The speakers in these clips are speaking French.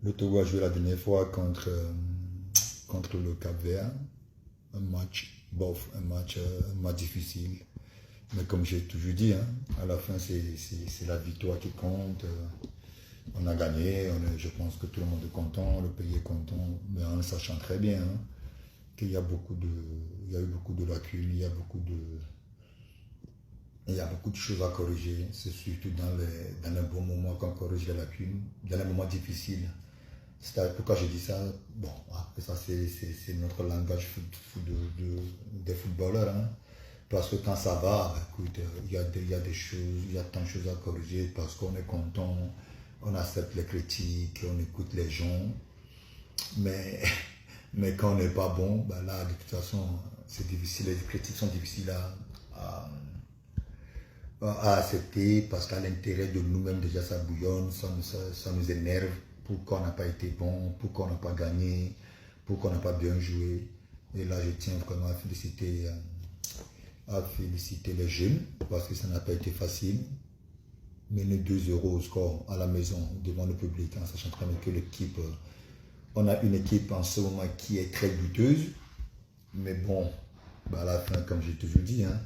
Le Togo a joué la dernière fois contre le Cap-Vert. Un match bof, un match difficile. Mais comme j'ai toujours dit, hein, à la fin, c'est la victoire qui compte. On a gagné, je pense que tout le monde est content, le pays est content, mais en sachant très bien hein, qu'il y a il y a eu beaucoup de lacunes, il y a beaucoup de choses à corriger. C'est surtout dans les bons moments qu'on corrige les lacunes, dans les moments difficiles. C'est pourquoi je dis ça. Bon, après ça, c'est notre langage des footballeurs. Hein. Parce que quand ça va, écoute, il y a des choses, il y a tant de choses à corriger parce qu'on est content, on accepte les critiques, on écoute les gens. Mais, mais quand on n'est pas bon, ben là, de toute façon, c'est difficile. Les critiques sont difficiles à accepter parce qu'à l'intérieur de nous-mêmes, déjà, ça bouillonne, ça nous énerve. Pourquoi on n'a pas été bon, pourquoi on n'a pas gagné, pourquoi on n'a pas bien joué. Et là, je tiens vraiment à féliciter les jeunes parce que ça n'a pas été facile. Mener 2-0 au score à la maison devant le public en sachant très bien que l'équipe, on a une équipe en ce moment qui est très douteuse. Mais bon, bah à la fin, comme j'ai toujours dit, hein,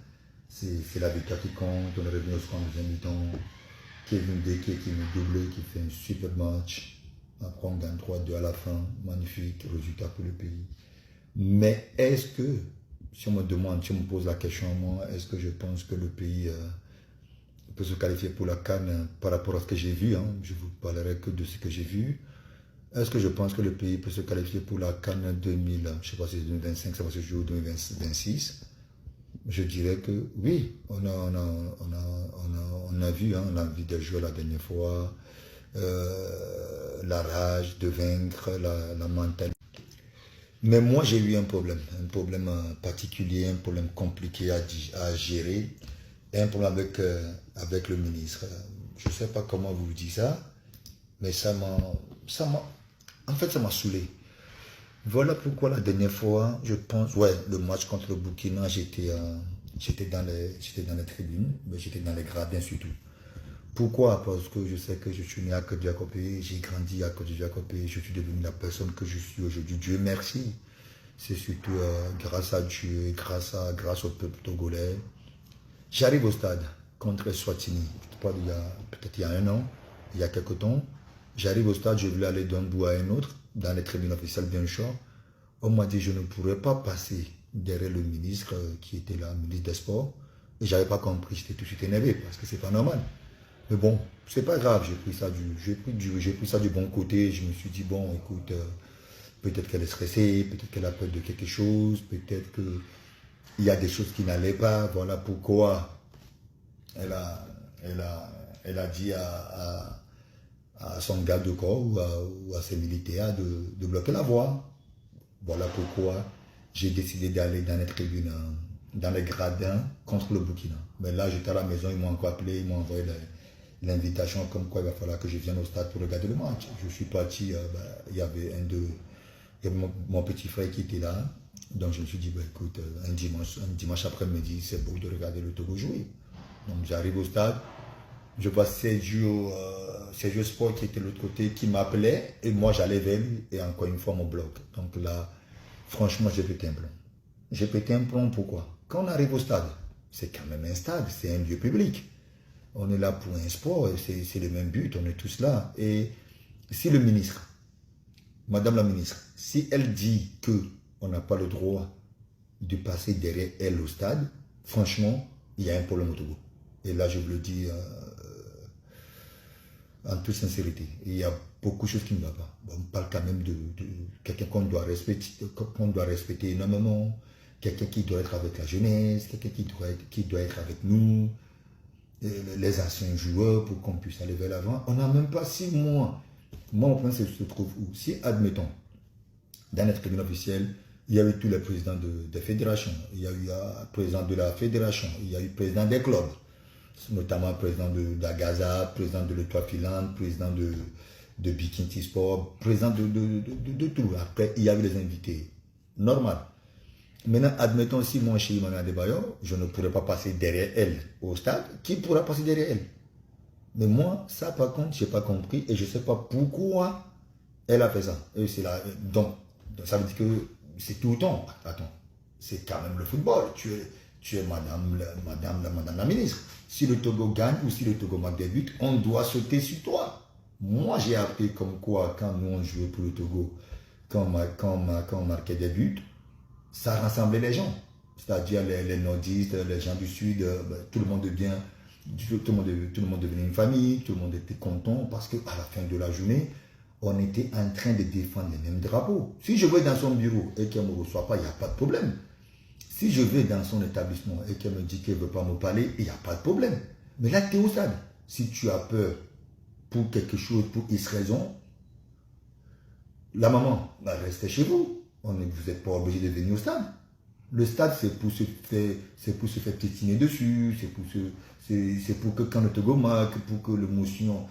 c'est la victoire qui compte. On est revenu au score en deuxième mi-temps. Kevin Deke qui nous double, qui fait un super match. Après, on gagne 3-2 à la fin. Magnifique résultat pour le pays. Mais est-ce que, si on me demande, si on me pose la question à moi, est-ce que je pense que le pays peut se qualifier pour la CAN par rapport à ce que j'ai vu, hein, je ne vous parlerai que de ce que j'ai vu. Est-ce que je pense que le pays peut se qualifier pour la CAN 2000, je ne sais pas si c'est 2025, ça va se jouer ou 2026? Je dirais que oui, on a vu, hein, l'envie de jouer la dernière fois, la rage de vaincre, la mentalité. Mais moi, j'ai eu un problème particulier, un problème compliqué à gérer, et un problème avec le ministre. Je ne sais pas comment vous dites ça, mais en fait, ça m'a saoulé. Voilà pourquoi la dernière fois, je pense, ouais, le match contre le Burkina, j'étais dans les tribunes, mais j'étais dans les gradins surtout. Pourquoi? Parce que je sais que je suis né à Côte-d'Ivoire, j'ai grandi à Côte-d'Ivoire, je suis devenu la personne que je suis aujourd'hui. Dieu merci. C'est surtout grâce à Dieu, grâce au peuple togolais. J'arrive au stade contre Swatini, peut-être il y a un an, il y a quelques temps. J'arrive au stade, je voulais aller d'un bout à un autre, dans les tribunes officielles bien sûr. On m'a dit que je ne pourrais pas passer derrière le ministre qui était là, le ministre des Sports. Et je n'avais pas compris, j'étais tout de suite énervé parce que c'est pas normal. Mais bon, c'est pas grave, j'ai pris ça du bon côté. Je me suis dit, bon, écoute, peut-être qu'elle est stressée, peut-être qu'elle a peur de quelque chose, peut-être qu'il y a des choses qui n'allaient pas. Voilà pourquoi elle a dit à son garde de corps ou à ses militaires de bloquer la voie. Voilà pourquoi j'ai décidé d'aller dans les tribunes, dans les gradins contre le Burkina. Mais là, j'étais à la maison, ils m'ont encore appelé, ils m'ont envoyé l'invitation comme quoi il va falloir que je vienne au stade pour regarder le match. Je suis parti, il y avait mon petit frère qui était là. Donc je me suis dit, écoute, un dimanche après-midi, c'est beau de regarder le Togo jouer. Donc j'arrive au stade, je vois Sergio Sport qui était de l'autre côté, qui m'appelait, et moi j'allais vers lui, et encore une fois mon bloc. Donc là, franchement, j'ai pété un plomb. J'ai pété un plomb, pourquoi? Quand on arrive au stade, c'est quand même un stade, c'est un lieu public. On est là pour un sport, c'est le même but, on est tous là. Et si le ministre, Madame la ministre, si elle dit qu'on n'a pas le droit de passer derrière elle au stade, franchement, il y a un problème au Togo. Et là, je vous le dis en toute sincérité. Il y a beaucoup de choses qui ne vont pas. Bon, on parle quand même de quelqu'un qu'on doit respecter énormément, quelqu'un qui doit être avec la jeunesse, quelqu'un qui doit être avec nous, les anciens joueurs pour qu'on puisse aller vers l'avant. On n'a même pas 6 mois. Moi, mon point se trouve où? Si, admettons, dans notre tribune officielle, il y a eu tous les présidents des fédérations, il y a eu le président de la fédération, il y a eu le président des clubs, notamment le président d'Agaza, président de l'Étoile Filante, président de Bikini Sport, président de tout. Après, il y a eu les invités. Normal. Maintenant, admettons si moi, chez Imana Adebayor, je ne pourrais pas passer derrière elle au stade, qui pourra passer derrière elle? Mais moi, ça par contre, je n'ai pas compris et je ne sais pas pourquoi Elle a fait ça. Et c'est là, donc, ça veut dire que c'est tout le temps. Attends, c'est quand même le football. Tu es madame la ministre. Si le Togo gagne ou si le Togo marque des buts, on doit sauter sur toi. Moi, j'ai appris comme quoi, quand nous on jouait pour le Togo, quand on marquait des buts, ça rassemblait les gens. C'est-à-dire les nordistes, les gens du sud, tout le monde devient, tout le monde devenait une famille, tout le monde était content parce qu'à la fin de la journée, on était en train de défendre les mêmes drapeaux. Si je vais dans son bureau et qu'elle ne me reçoit pas, il n'y a pas de problème. Si je vais dans son établissement et qu'elle me dit qu'elle ne veut pas me parler, il n'y a pas de problème. Mais là, tu es au stade. Si tu as peur pour quelque chose, pour X raison, la maman, restez chez vous. Vous n'êtes pas obligé de venir au stade. Le stade, c'est pour se faire piétiner dessus, c'est pour que quand le Togo marque, pour que l'émotion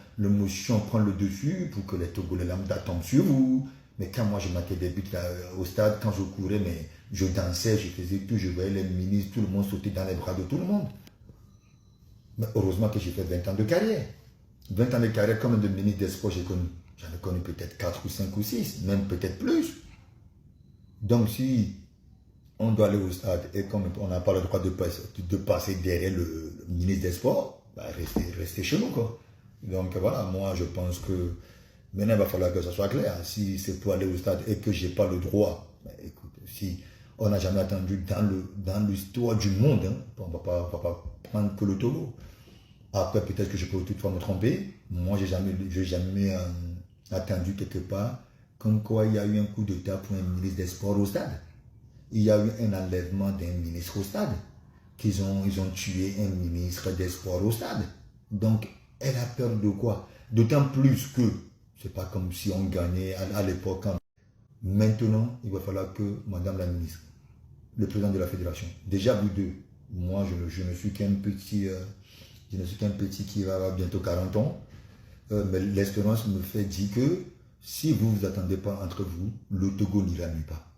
prenne le dessus, pour que les Togolais lambda tombent sur vous. Mais quand moi je marquais des buts là, au stade, quand je courais, mais je dansais, je faisais tout, je voyais les ministres, tout le monde sauter dans les bras de tout le monde. Mais heureusement que j'ai fait 20 ans de carrière. 20 ans de carrière, combien de ministres des sports j'ai connu? J'en ai connu peut-être 4 ou 5 ou 6, même peut-être plus. Donc si on doit aller au stade et comme on n'a pas le droit de passer derrière le ministre des Sports, restez chez nous, quoi. Donc voilà, moi je pense que maintenant il va falloir que ça soit clair. Si c'est pour aller au stade et que je n'ai pas le droit, écoute, si on n'a jamais attendu dans l'histoire du monde, hein, on ne va pas prendre que le Togo. Après peut-être que je peux toutefois me tromper. Moi j'ai jamais attendu quelque part comme quoi il y a eu un coup d'état pour un ministre des Sports au stade. Il y a eu un enlèvement d'un ministre au stade. Ils ont tué un ministre des Sports au stade. Donc, elle a peur de quoi? D'autant plus que, c'est pas comme si on gagnait à l'époque. Maintenant, il va falloir que Madame la ministre, le président de la fédération, déjà vous deux, moi je ne suis qu'un petit, qui va avoir bientôt 40 ans, mais l'espérance me fait dire que si vous ne vous attendez pas entre vous, le Togo n'ira nulle part.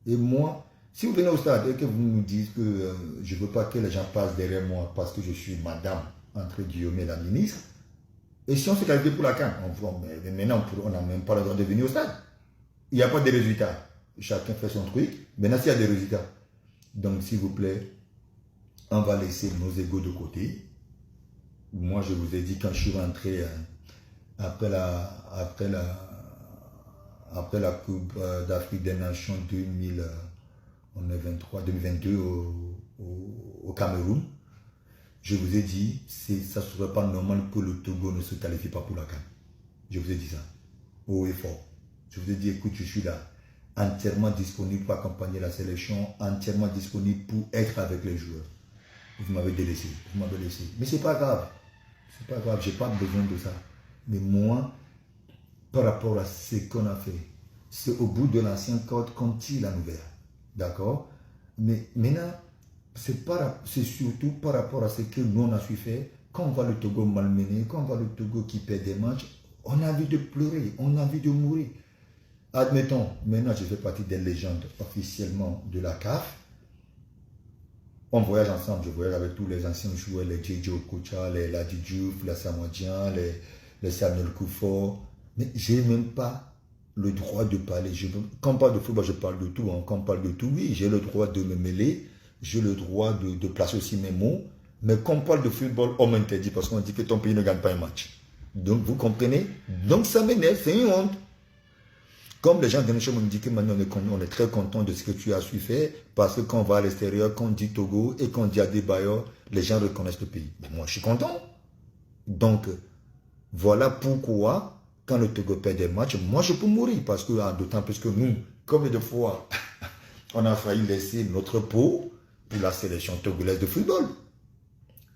Et moi, si vous venez au stade et que vous me dites que je ne veux pas que les gens passent derrière moi parce que je suis madame, entre guillemets, la ministre, et si on s'est qualifié pour la CAN, maintenant on n'a même pas le droit de venir au stade. Il n'y a pas de résultats. Chacun fait son truc. Maintenant, s'il y a des résultats. Donc, s'il vous plaît, on va laisser nos égos de côté. Moi, je vous ai dit, quand je suis rentré après la Coupe d'Afrique des Nations 2022 au Cameroun, je vous ai dit, ça ne serait pas normal que le Togo ne se qualifie pas pour la CAN. Je vous ai dit ça, haut et fort. Je vous ai dit, écoute, je suis là, entièrement disponible pour accompagner la sélection, entièrement disponible pour être avec les joueurs. Vous m'avez délaissé, Mais ce n'est pas grave, je n'ai pas besoin de ça. Mais moi, par rapport à ce qu'on a fait, c'est au bout de l'ancien code qu'on tire la nouvelle. D'accord? Mais maintenant, c'est surtout par rapport à ce que nous on a su faire. Quand on voit le Togo malmené, quand on voit le Togo qui perd des matchs, on a envie de pleurer, on a envie de mourir. Admettons, maintenant je fais partie des légendes officiellement de la CAF. On voyage ensemble, je voyage avec tous les anciens joueurs, les J.J. Okocha, les Ladi Diouf, les Samadjian, les Samuel Koufo. Mais je n'ai même pas le droit de parler. Quand on parle de football, je parle de tout. Hein. Quand on parle de tout, oui, j'ai le droit de me mêler. J'ai le droit de placer aussi mes mots. Mais quand on parle de football, on m'interdit parce qu'on dit que ton pays ne gagne pas un match. Donc, vous comprenez? Donc, ça m'énerve, c'est une honte. Comme les gens de Nation me disent que maintenant on est très content de ce que tu as su faire parce que quand on va à l'extérieur, quand on dit Togo et quand on dit Adebayor, les gens reconnaissent le pays. Mais moi, je suis content. Donc, voilà pourquoi, quand le Togo perd des matchs, moi, je peux mourir. Parce que, d'autant plus que nous, combien de fois, on a failli laisser notre peau pour la sélection togolaise de football.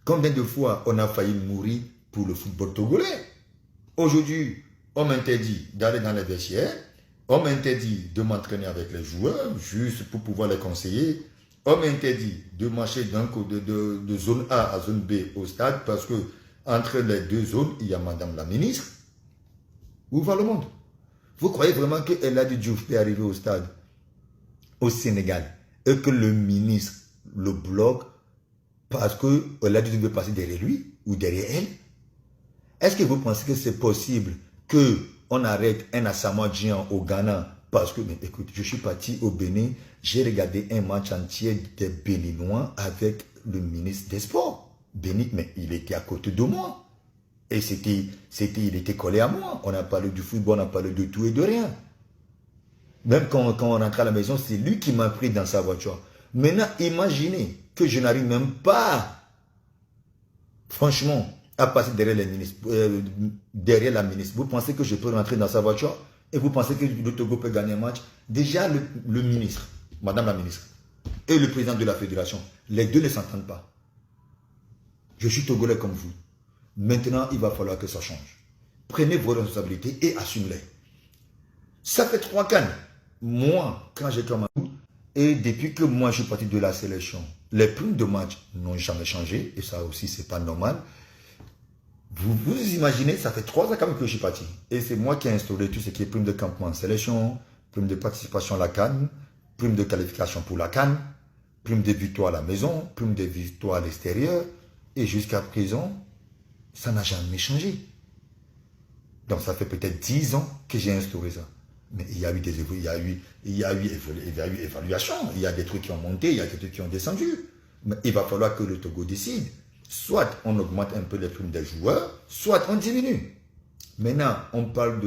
Combien de fois on a failli mourir pour le football togolais. Aujourd'hui, on m'interdit d'aller dans les vestiaires. On m'interdit de m'entraîner avec les joueurs, juste pour pouvoir les conseiller. On m'interdit de marcher de zone A à zone B au stade parce que entre les deux zones, il y a Madame la ministre. Où va le monde? Vous croyez vraiment que Elhadji Diouf peut arriver au stade au Sénégal et que le ministre le bloque parce que Elhadji Diouf veut passer derrière lui ou derrière elle? Est-ce que vous pensez que c'est possible que on arrête un Asamoah Gyan au Ghana parce que, mais écoute, je suis parti au Bénin, j'ai regardé un match entier des Béninois avec le ministre des Sports. Bénin, mais il était à côté de moi. Et il était collé à moi. On a parlé du football, on a parlé de tout et de rien. Même quand on rentrait à la maison, c'est lui qui m'a pris dans sa voiture. Maintenant, imaginez que je n'arrive même pas, franchement, à passer derrière la ministre. Vous pensez que je peux rentrer dans sa voiture et vous pensez que le Togo peut gagner un match? Déjà, le ministre, madame la ministre, et le président de la fédération, les deux ne s'entendent pas. Je suis togolais comme vous. Maintenant, il va falloir que ça change. Prenez vos responsabilités et assumez-les. Ça fait 3 cannes. Moi, quand j'ai commencé, et depuis que moi je suis parti de la sélection, les primes de match n'ont jamais changé, et ça aussi, c'est pas normal. Vous imaginez, ça fait 3 ans quand même que je suis parti. Et c'est moi qui ai instauré tout ce qui est prime de campement en sélection, prime de participation à la CAN, prime de qualification pour la CAN, prime de victoire à la maison, prime de victoire à l'extérieur. Et jusqu'à présent, ça n'a jamais changé. Donc ça fait peut-être 10 ans que j'ai instauré ça. Mais il y a eu évaluation, il y a des trucs qui ont monté, il y a des trucs qui ont descendu. Mais il va falloir que le Togo décide. Soit on augmente un peu les primes des joueurs, soit on diminue. Maintenant, on parle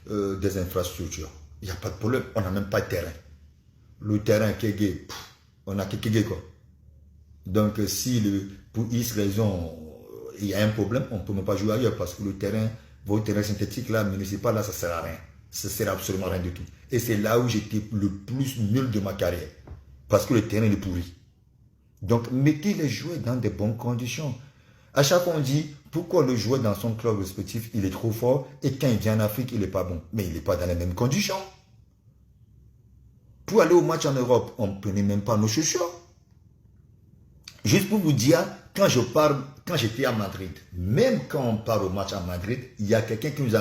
des infrastructures. Il n'y a pas de problème, on n'a même pas de terrain. Le terrain Kégé, on a que Kégé quoi. Donc si pour X raison, il y a un problème, on ne peut même pas jouer ailleurs parce que le terrain, votre terrain synthétique là, municipal là, ça ne sert à rien. Ça ne sert absolument à rien du tout. Et c'est là où j'étais le plus nul de ma carrière. Parce que le terrain est pourri. Donc, mettez les joueurs dans de bonnes conditions. À chaque fois, on dit, pourquoi le joueur dans son club respectif, il est trop fort, et quand il vient en Afrique, il n'est pas bon. Mais il n'est pas dans les mêmes conditions. Pour aller au match en Europe, on ne prenait même pas nos chaussures. Juste pour vous dire, quand j'étais à Madrid, même quand on part au match à Madrid, il y a quelqu'un qui nous a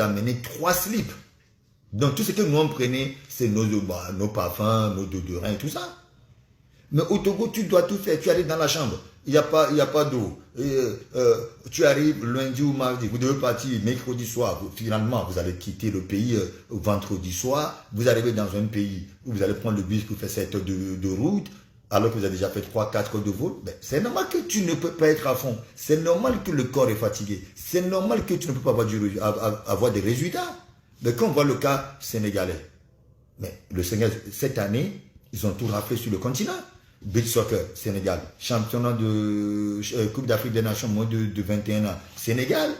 amené 3 slips. Donc tout ce que nous on prenait, c'est nos parfums, nos déodorants et tout ça. Mais au Togo, tu dois tout faire. Tu arrives dans la chambre, il n'y a pas d'eau. Tu arrives lundi ou mardi, vous devez partir mercredi soir. Finalement, vous allez quitter le pays vendredi soir. Vous arrivez dans un pays où vous allez prendre le bus pour faire 7 heures de route. Alors que vous avez déjà fait 3-4 heures de vol, ben, c'est normal que tu ne peux pas être à fond. C'est normal que le corps est fatigué. C'est normal que tu ne peux pas avoir des résultats. Mais quand on voit le cas sénégalais, mais le Sénégal, cette année, ils ont tout raflé sur le continent. Beach soccer, Sénégal. Championnat de Coupe d'Afrique des Nations, moins de 21 ans, Sénégal.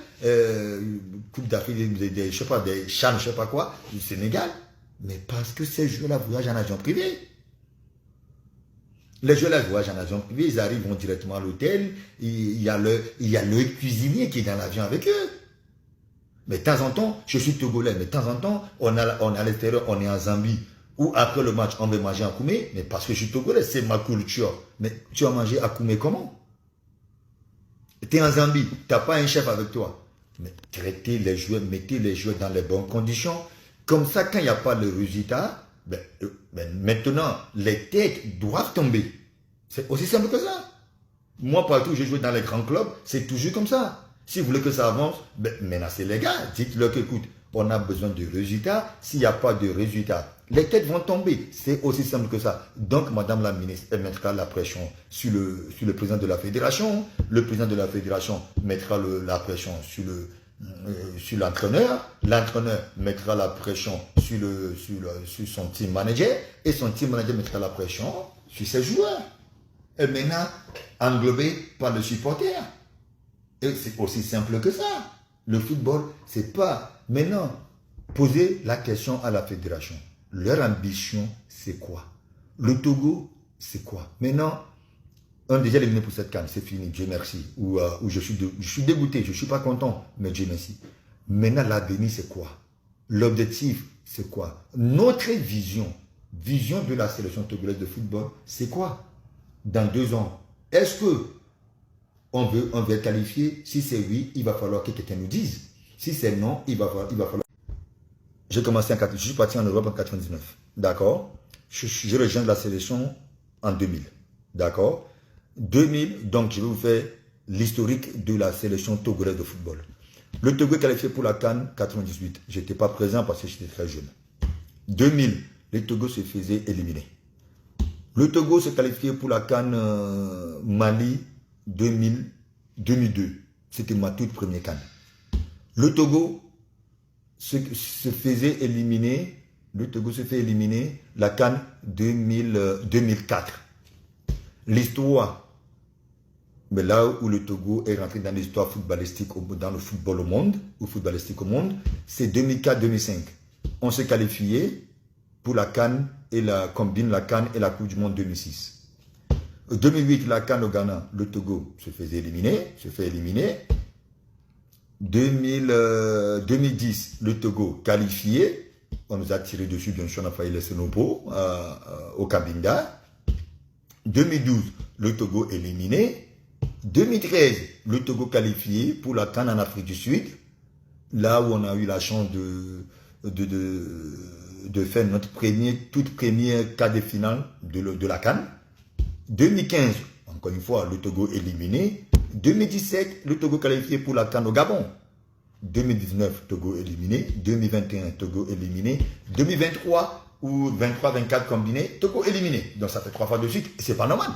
Coupe d'Afrique je sais pas, des CHAN, je sais pas quoi, du Sénégal. Mais parce que ces joueurs-là voyagent en avion privé. Les joueurs-là voyagent en avion privé, ils arrivent, vont directement à l'hôtel, il y a le cuisinier qui est dans l'avion avec eux. Mais de temps en temps, je suis togolais, mais de temps en temps, on est à l'extérieur, on est en Zambie, ou après le match, on va manger à Koumé, mais parce que je suis togolais, c'est ma culture. Mais tu vas manger à Koumé comment? Tu es en Zambie, tu n'as pas un chef avec toi. Mais traitez les joueurs, mettez les joueurs dans les bonnes conditions. Comme ça, quand il n'y a pas de résultat, maintenant, les têtes doivent tomber. C'est aussi simple que ça. Moi, partout où j'ai joué dans les grands clubs, c'est toujours comme ça. Si vous voulez que ça avance, maintenant c'est les gars. Dites-leur qu'écoute, on a besoin de résultats. S'il n'y a pas de résultats, les têtes vont tomber. C'est aussi simple que ça. Donc, madame la ministre, elle mettra la pression sur le président de la fédération. Le président de la fédération mettra la pression sur l'entraîneur. L'entraîneur mettra la pression sur son team manager. Et son team manager mettra la pression sur ses joueurs. Et maintenant, englobé par le supporter. Et c'est aussi simple que ça. Le football, c'est pas... Maintenant, posez la question à la fédération. Leur ambition, c'est quoi? Le Togo, c'est quoi? Maintenant, on a déjà éliminé pour cette canne, c'est fini, Dieu merci. Ou je suis dégoûté, je ne suis pas content, mais Dieu merci. Maintenant, l'avenir, c'est quoi? L'objectif, c'est quoi? Notre vision de la sélection togolaise de football, c'est quoi? Dans 2 ans, est-ce que on veut qualifier? Si c'est oui, il va falloir que quelqu'un nous dise. Si c'est non, il va falloir... J'ai commencé je suis parti en Europe en 99, d'accord? Je rejoins la sélection en 2000, d'accord? 2000, donc je vais vous faire l'historique de la sélection togolaise de football. Le Togo est qualifié pour la CAN 98. Je n'étais pas présent parce que j'étais très jeune. 2000, le Togo se faisait éliminer. Le Togo s'est qualifié pour la CAN Mali 2002. C'était ma toute première CAN. Le Togo se faisait éliminer. Le Togo se fait éliminer la CAN 2004. L'histoire, mais là où le Togo est rentré dans l'histoire footballistique, dans le football au monde, c'est 2004-2005. On s'est qualifié pour la CAN et la combine la CAN et la Coupe du Monde 2006. 2008, la CAN au Ghana, le Togo se fait éliminer. 2010, le Togo qualifié. On nous a tiré dessus, bien sûr, on a failli laisser nos pots au Cabinda. 2012, le Togo éliminé. 2013, le Togo qualifié pour la CAN en Afrique du Sud. Là où on a eu la chance de faire notre toute première quart de finale de la CAN. 2015, encore une fois, le Togo éliminé. 2017, le Togo qualifié pour la CAN au Gabon. 2019, Togo éliminé. 2021, Togo éliminé. 2023 ou 23-24 combiné, Togo éliminé. Donc ça fait 3 fois de suite. C'est pas normal.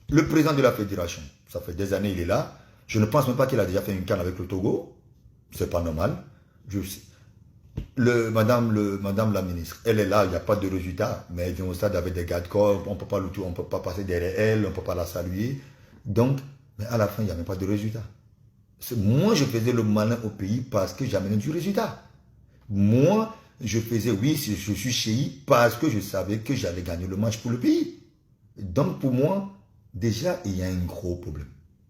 Le président de la fédération, ça fait des années il est là. Je ne pense même pas qu'il a déjà fait une CAN avec le Togo. C'est pas normal. Madame la ministre, elle est là, il n'y a pas de résultat, mais elle vient au stade avec des gardes corps, on ne peut pas passer derrière elle, on ne peut pas la saluer. Donc, mais à la fin, il n'y a même pas de résultat. Moi, je faisais le malin au pays parce que j'amenais du résultat. Moi, je faisais, oui, je suis chéri parce que je savais que j'allais gagner le match pour le pays. Donc, pour moi, déjà, il y a un gros problème.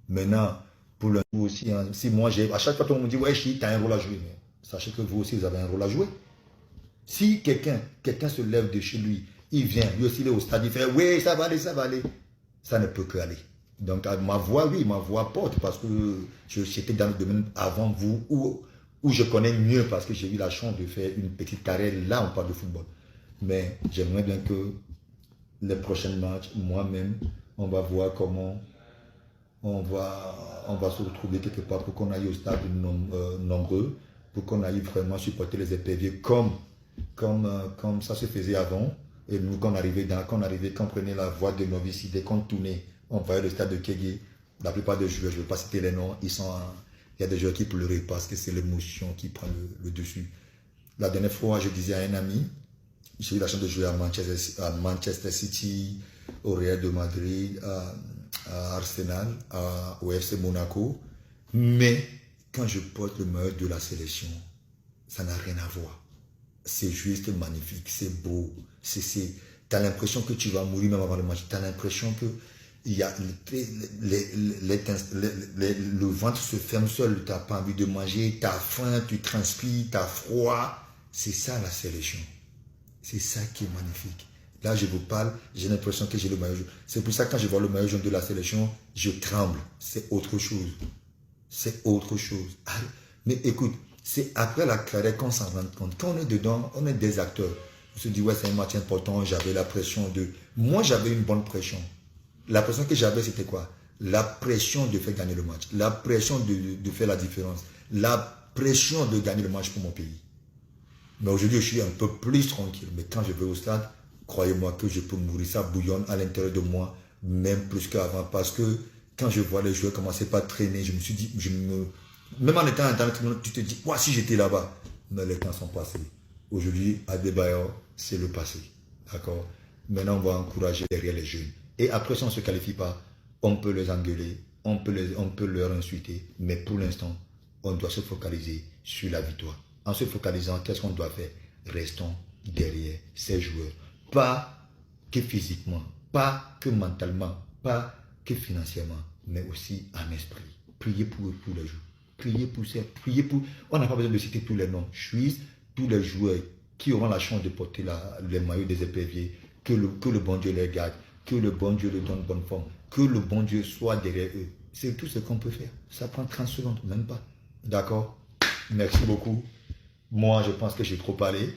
Maintenant, pour le vous aussi, hein, si moi, à chaque fois qu'on me dit, ouais, chéri, tu as un rôle à jouer. Mais sachez que vous aussi, vous avez un rôle à jouer. Si quelqu'un se lève de chez lui, il vient, lui aussi, il est au stade, il fait, oui, ça va aller, ça va aller. Ça ne peut que aller. Donc, ma voix, oui, ma voix porte parce que j'étais dans le domaine avant vous où je connais mieux parce que j'ai eu la chance de faire une petite carrière. Là, on parle de football. Mais j'aimerais bien que les prochains matchs, moi-même, on va voir comment on va se retrouver quelque part pour qu'on aille au stade nombreux, pour qu'on aille vraiment supporter les éperviers comme ça se faisait avant. Et nous, quand on prenait la voie de Novice, dès qu'on tournait, on voyait le stade de Kégué. La plupart des joueurs, je ne vais pas citer les noms, il y a des joueurs qui pleuraient parce que c'est l'émotion qui prend le dessus. La dernière fois, je disais à un ami, j'ai eu la chance de jouer à Manchester City, au Real de Madrid, à Arsenal, au FC Monaco. Mais quand je porte le maillot de la sélection, ça n'a rien à voir. C'est juste magnifique, c'est beau. Tu as l'impression que tu vas mourir même avant le match. Tu as l'impression que le ventre se ferme seul. Tu n'as pas envie de manger, tu as faim, tu transpires, tu as froid. C'est ça la sélection. C'est ça qui est magnifique. Là, je vous parle, j'ai l'impression que j'ai le maillot jaune. C'est pour ça que quand je vois le maillot jaune de la sélection, je tremble. C'est autre chose. C'est autre chose. Ah, mais écoute, c'est après la carrière qu'on s'en rend compte. Quand on est dedans, on est des acteurs. On se dit, ouais, c'est un match important, j'avais la pression de... Moi, j'avais une bonne pression. La pression que j'avais, c'était quoi? La pression de faire gagner le match. La pression de faire la différence. La pression de gagner le match pour mon pays. Mais aujourd'hui, je suis un peu plus tranquille. Mais quand je vais au stade, croyez-moi que je peux mourir. Ça bouillonne à l'intérieur de moi, même plus qu'avant. Parce que quand je vois les joueurs commencer par traîner, je me suis dit, même en étant international, tu te dis, ouais, si j'étais là-bas. Mais les temps sont passés. Aujourd'hui, Adebayor, c'est le passé. D'accord? Maintenant, on va encourager derrière les jeunes. Et après, si on ne se qualifie pas, on peut les engueuler, on peut leur insulter. Mais pour l'instant, on doit se focaliser sur la victoire. En se focalisant, qu'est-ce qu'on doit faire? Restons derrière ces joueurs. Pas que physiquement, pas que mentalement, pas que financièrement, mais aussi en esprit. Priez pour eux tous les jours. Priez pour ça. Priez pour... On n'a pas besoin de citer tous les noms. Suisse, tous les joueurs qui auront la chance de porter les maillots des éperviers, que le bon Dieu les garde, que le bon Dieu leur donne bonne forme, que le bon Dieu soit derrière eux. C'est tout ce qu'on peut faire. Ça prend 30 secondes, même pas. D'accord? Merci beaucoup. Moi, je pense que j'ai trop parlé.